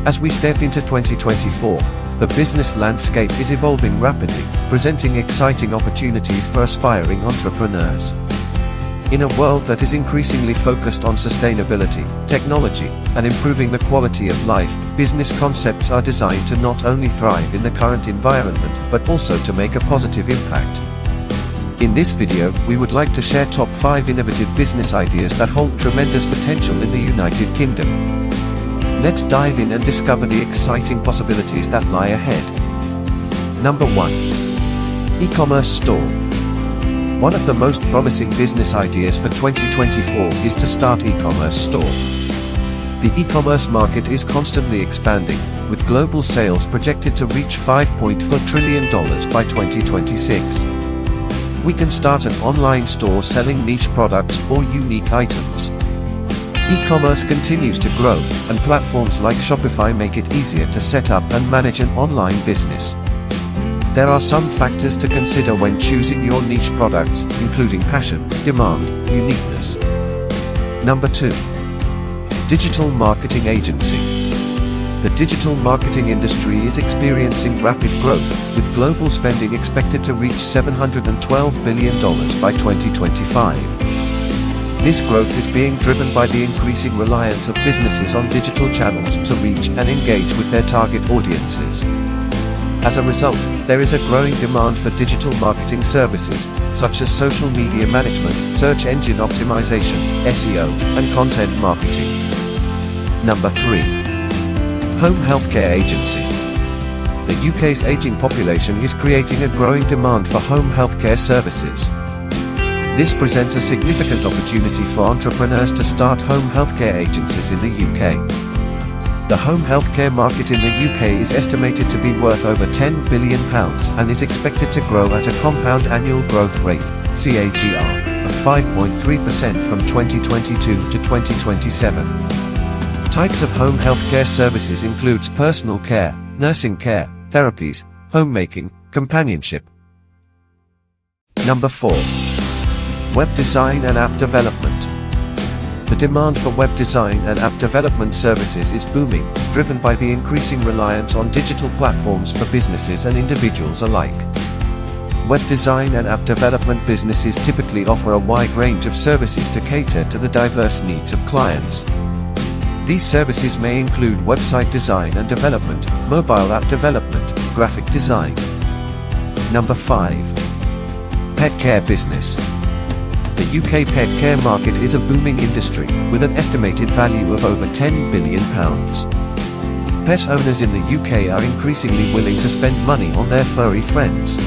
As we step into 2024, the business landscape is evolving rapidly, presenting exciting opportunities for aspiring entrepreneurs. In a world that is increasingly focused on sustainability, technology, and improving the quality of life, business concepts are designed to not only thrive in the current environment, but also to make a positive impact. In this video, we would like to share top 5 innovative business ideas that hold tremendous potential in the United Kingdom. Let's dive in and discover the exciting possibilities that lie ahead. Number 1. ECommerce Store. One of the most promising business ideas for 2024 is to start e-commerce store. The e-commerce market is constantly expanding, with global sales projected to reach $5.4 trillion by 2026. We can start an online store selling niche products or unique items. E-commerce continues to grow, and platforms like Shopify make it easier to set up and manage an online business. There are some factors to consider when choosing your niche products, including passion, demand, uniqueness. Number 2. Digital marketing agency. The digital marketing industry is experiencing rapid growth, with global spending expected to reach $712 billion by 2025. This growth is being driven by the increasing reliance of businesses on digital channels to reach and engage with their target audiences. As a result, there is a growing demand for digital marketing services, such as social media management, search engine optimization, SEO, and content marketing. Number 3. Home healthcare agency. The UK's aging population is creating a growing demand for home healthcare services. This presents a significant opportunity for entrepreneurs to start home healthcare agencies in the UK. The home healthcare market in the UK is estimated to be worth over £10 billion and is expected to grow at a compound annual growth rate, CAGR, of 5.3% from 2022 to 2027. Types of home healthcare services includes personal care, nursing care, therapies, homemaking, companionship. Number 4. Web design and app development. The demand for web design and app development services is booming, driven by the increasing reliance on digital platforms for businesses and individuals alike. Web design and app development businesses typically offer a wide range of services to cater to the diverse needs of clients. These services may include website design and development, mobile app development, graphic design. Number 5. Pet care business. The UK pet care market is a booming industry, with an estimated value of over £10 billion. Pet owners in the UK are increasingly willing to spend money on their furry friends.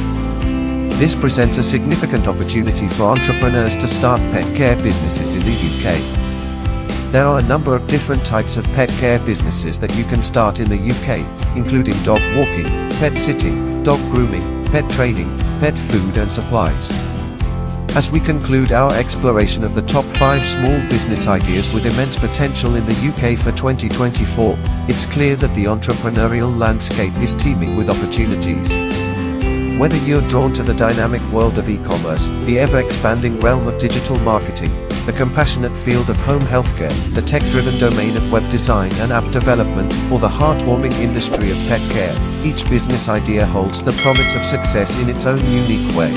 This presents a significant opportunity for entrepreneurs to start pet care businesses in the UK. There are a number of different types of pet care businesses that you can start in the UK, including dog walking, pet sitting, dog grooming, pet training, pet food and supplies. As we conclude our exploration of the top 5 small business ideas with immense potential in the UK for 2024, it's clear that the entrepreneurial landscape is teeming with opportunities. Whether you're drawn to the dynamic world of e-commerce, the ever-expanding realm of digital marketing, the compassionate field of home healthcare, the tech-driven domain of web design and app development, or the heartwarming industry of pet care, each business idea holds the promise of success in its own unique way.